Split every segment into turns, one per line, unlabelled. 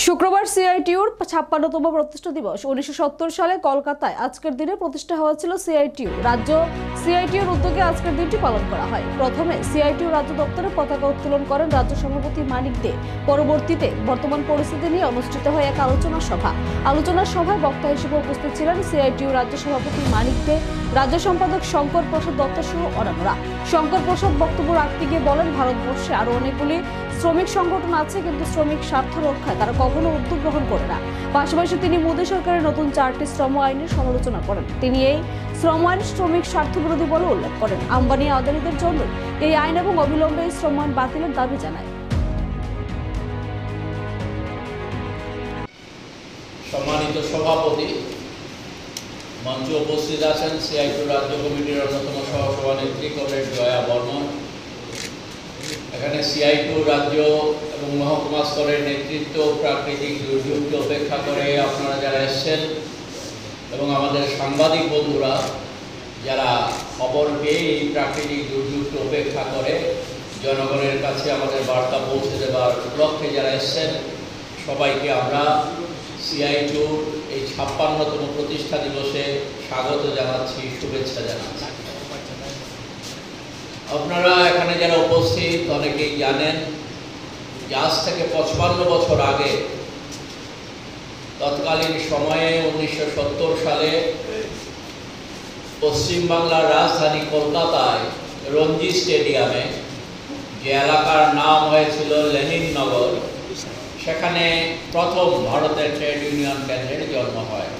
শুক্রবার সিআইটিউর ৫৬তম প্রতিষ্ঠা দিবস। ১৯৭০ সালে কলকাতায় আজকের দিনে প্রতিষ্ঠা হয়েছিল সিআইটিইউ। রাজ্য সিআইটিউর উদ্যোগে আজকের দিনটি পালন করা হয়। প্রথমে সিআইটিইউ রাজ্য দপ্তরে পতাকা উত্তোলন করেন রাজ্য সভাপতি মানিক দে। পরবর্তীতে বর্তমান পরিস্থিতি নিয়ে অনুষ্ঠিত হয় এক আলোচনা সভা। আলোচনা সভায় বক্তা হিসেবে উপস্থিত ছিলেন সিআইটিইউ রাজ্য সভাপতি মানিক দে, রাজ্য সম্পাদক শঙ্কর প্রসাদ দত্ত সহ অন্যান্যরা। শঙ্কর প্রসাদ বক্তব্য রাখতে গিয়ে বলেন, ভারতবর্ষে আরো অনেকগুলি শ্রমিক সংগঠন আছে, কিন্তু শ্রমিক স্বার্থ রক্ষায় তারা কখনো উদ্যোগ গ্রহণ করে না। পাশাপাশি তিনি মোদী সরকারের নতুন 4টি শ্রম আইনের সমালোচনা করেন। তিনি এই শ্রম আইন শ্রমিক স্বার্থ বিরোধী বলে উল্লেখ করেন। আম্বানি আদানিদের জন্য এই আইন এবং অবিলম্বে এই শ্রম আইন বাতিলের দাবি জানায়।
সম্মানিত সভাপতি, মঞ্চে উপস্থিত আছেন সিআইটিইউ রাজ্য কমিটির অন্যতম সহসভানেত্রী কমরেড জয়া বর্মন। এখানে সিআইটিইউ রাজ্য এবং মহকুমা স্তরের নেতৃত্ব, প্রাকৃতিক দুর্যোগকে উপেক্ষা করে আপনারা যারা এসছেন এবং আমাদের সাংবাদিক বন্ধুরা যারা খবর পেয়ে এই প্রাকৃতিক দুর্যোগকে উপেক্ষা করে জনগণের কাছে আমাদের বার্তা পৌঁছে দেওয়ার লক্ষ্যে যারা এসছেন, সবাইকে আমরা সিআইটিইউর এই ৫৬তম প্রতিষ্ঠা দিবসে স্বাগত জানাচ্ছি, শুভেচ্ছা জানাচ্ছি। আপনারা এখানে যারা উপস্থিত অনেকেই জানেন যে আজ থেকে ৫৫ বছর আগে তৎকালীন সময়ে ১৯৭০ সালে পশ্চিমবাংলার রাজধানী কলকাতায় রঞ্জি স্টেডিয়ামে, যে এলাকার নাম হয়েছিল লেনিননগর, সেখানে প্রথম ভারতের ট্রেড ইউনিয়ন কেন্দ্রের জন্ম হয়।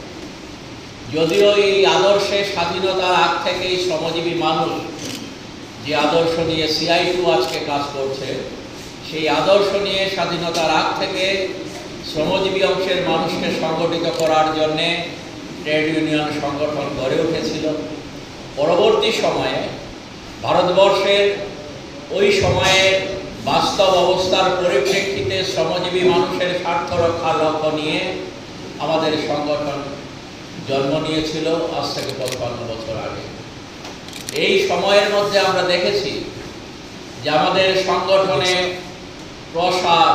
যদিও এই আদর্শে স্বাধীনতার আগ থেকেই শ্রমজীবী মানুষ যে আদর্শ নিয়ে সিআইটিইউ আজকে কাজ করছে, সেই আদর্শ নিয়ে স্বাধীনতার আগ থেকে শ্রমজীবী অংশের মানুষকে সংগঠিত করার জন্যে ট্রেড ইউনিয়ন সংগঠন গড়ে উঠেছিল। পরবর্তী সময়ে ভারতবর্ষের ওই সময়ের বাস্তব অবস্থার পরিপ্রেক্ষিতে শ্রমজীবী মানুষের স্বার্থ রক্ষার লক্ষ্য নিয়ে আমাদের সংগঠন জন্ম নিয়েছিল আজ থেকে ৫৫ বছর আগে। এই সময়ের মধ্যে আমরা দেখেছি যে আমাদের সংগঠনে প্রসার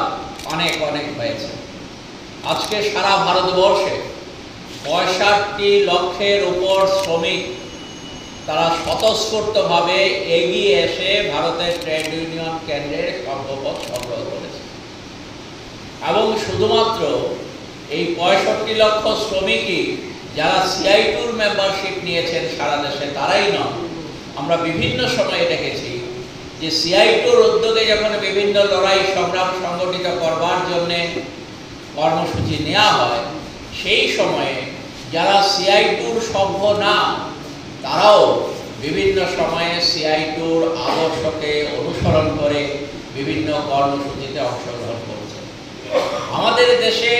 অনেক হয়েছে। আজকে সারা ভারতবর্ষে ৬৫ লক্ষের উপর শ্রমিক তারা স্বতঃস্ফূর্তভাবে এগিয়ে এসে ভারতের ট্রেড ইউনিয়ন কেন্দ্রের সর্বপদ সংগ্রহ করেছে। এবং শুধুমাত্র এই ৬৫ লক্ষ শ্রমিকই যারা সিআইটিইউর মেম্বারশিপ নিয়েছেন সারা দেশে তারাই নয়, আমরা বিভিন্ন সময়ে দেখেছি যে সিআইটিইউর উদ্যোগে যখন বিভিন্ন লড়াই সংগ্রাম সংগঠিত করবার জন্যে কর্মসূচি নেওয়া হয়, সেই সময়ে যারা সিআইটিইউর সভ্য না তারাও বিভিন্ন সময়ে সিআইটিইউর আদর্শকে অনুসরণ করে বিভিন্ন কর্মসূচিতে অংশগ্রহণ করছে। আমাদের দেশে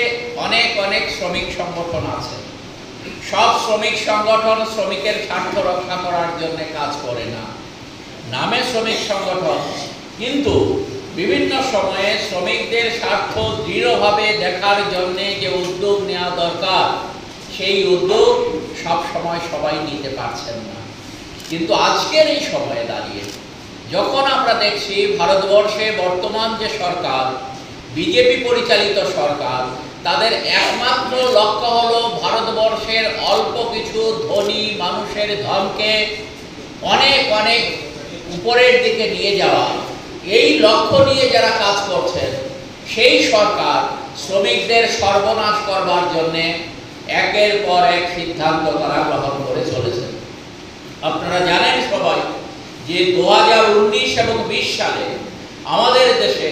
অনেক শ্রমিক সংগঠন আছে। সব শ্রমিক সংগঠন শ্রমিকের স্বার্থ রক্ষা করার জন্য কাজ করে না, নামে শ্রমিক সংগঠন, কিন্তু বিভিন্ন সময়ে শ্রমিকদের স্বার্থ দৃঢ়ভাবে দেখার জন্য যে উদ্যোগ নেওয়া দরকার, সেই উদ্যোগ সব সময় সবাই নিতে পারছেন না। কিন্তু আজকের এই সময়ে দাঁড়িয়ে যখন আমরা দেখছি ভারতবর্ষে বর্তমান যে সরকার, বিজেপি পরিচালিত সরকার, তাদের একমাত্র লক্ষ্য হলো ভারতবর্ষের অল্প কিছু ধনী মানুষের ধনকে অনেক উপরের দিকে নিয়ে যাওয়া, এই লক্ষ্য নিয়ে যারা কাজ করছেন, সেই সরকার শ্রমিকদের সর্বনাশ করবার জন্যে একের পর এক সিদ্ধান্ত তারা গ্রহণ করে চলেছে। আপনারা জানেন সবাই যে 2019 এবং 20 সালে আমাদের দেশে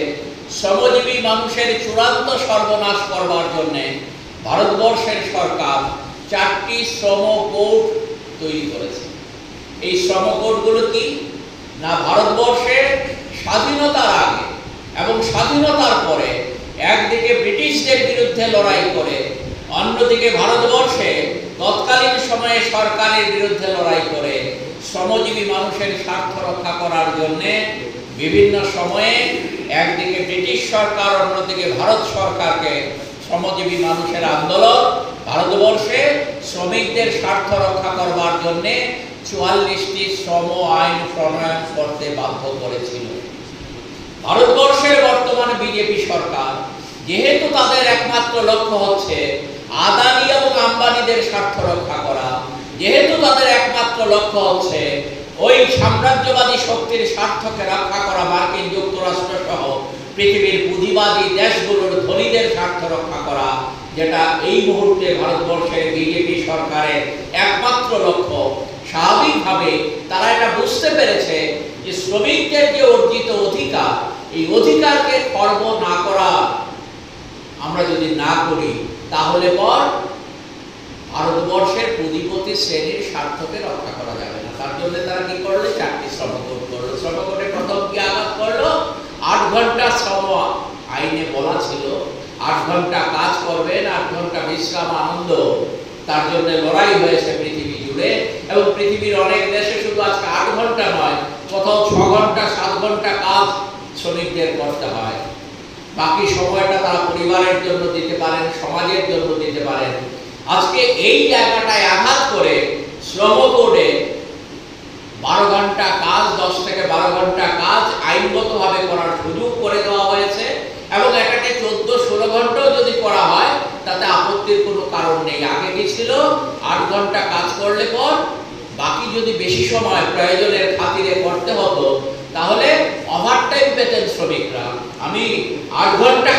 শ্রমজীবী মানুষের চূড়ান্ত সর্বনাশ করবার জন্যে ভারতবর্ষের সরকার 4টি শ্রম কোড তৈরি করেছে। এই শ্রম কোডগুলো কি না, ভারতবর্ষের স্বাধীনতার আগে এবং স্বাধীনতার পরে একদিকে ব্রিটিশদের বিরুদ্ধে লড়াই করে, অন্যদিকে ভারতবর্ষে তৎকালীন সময়ে সরকারের বিরুদ্ধে লড়াই করে শ্রমজীবী মানুষের স্বার্থ রক্ষা করার জন্যে বিভিন্ন সময়ে একদিকে ব্রিটিশ সরকার, অন্যদিকে ভারত সরকারকে শ্রমজীবী মানুষের আন্দোলন ভারতবর্ষে শ্রমিকদের স্বার্থ রক্ষা করবার জন্যে ৪৪টি শ্রম আইন প্রণয়ন করতে বাধ্য করেছিল। ভারতবর্ষের বর্তমান বিজেপি সরকার যেহেতু তাদের একমাত্র লক্ষ্য হচ্ছে আদানি এবং আম্বানিদের স্বার্থ রক্ষা করা, যেহেতু তাদের একমাত্র লক্ষ্য হচ্ছে ওই সাম্রাজ্যবাদী শক্তির স্বার্থকে রক্ষা করা, মার্কিন যুক্তরাষ্ট্র সহ পৃথিবীর পুঁজিবাদী দেশগুলোর ধনীদের স্বার্থ রক্ষা করা, যেটা এই মুহূর্তে ভারতবর্ষের বিজেপি সরকারের একমাত্র লক্ষ্য, স্বাভাবিকভাবে তারা এটা বুঝতে পেরেছে যে শ্রমিকদের যে অর্জিত অধিকার, এই অধিকারকে খর্ব না করা আমরা যদি না করি তাহলে পর ভারতবর্ষের পুঁজিপতি শ্রেণীর স্বার্থকে রক্ষা করা যাবে না। তার জন্য তারা কি করলো? 4টি শ্রমকোড করলো। শ্রমকোডে প্রথম কি আঘাত করলো? 8 ঘন্টা শ্রম আইনে বলা ছিল 8 ঘন্টা কাজ করবেন, 8 ঘন্টা বিশ্রাম আনন্দ। তার জন্য লড়াই হয়েছে পৃথিবী জুড়ে, এবং পৃথিবীর অনেক দেশে শুধু আজকে 8 ঘন্টা নয়, কোথাও 6 ঘন্টা 7 ঘন্টা কাজ শ্রমিকদের করতে হয়। বাকি সময়টা তারা পরিবারের জন্য দিতে পারেন, সমাজের জন্য দিতে পারেন। আজকে এই জায়গাটায় আঘাত করে শ্রম কোডে 12 ঘন্টা কাজ, 10 থেকে 12 ঘন্টা কাজ আইনগতভাবে করার সুযোগ করে দেওয়া হয়েছে, এবং এটাকে 14-16 ঘন্টাও যদি করা হয় তাতে আপত্তির কোনো কারণ নেই। আগে কি ছিল? 8 ঘন্টা কাজ করলে পর বাকি যদি বেশি সময় প্রয়োজনের খাতিরে করতে হতো তাহলে ওভারটাইম পেতেন শ্রমিকরা। আমি 8 ঘন্টা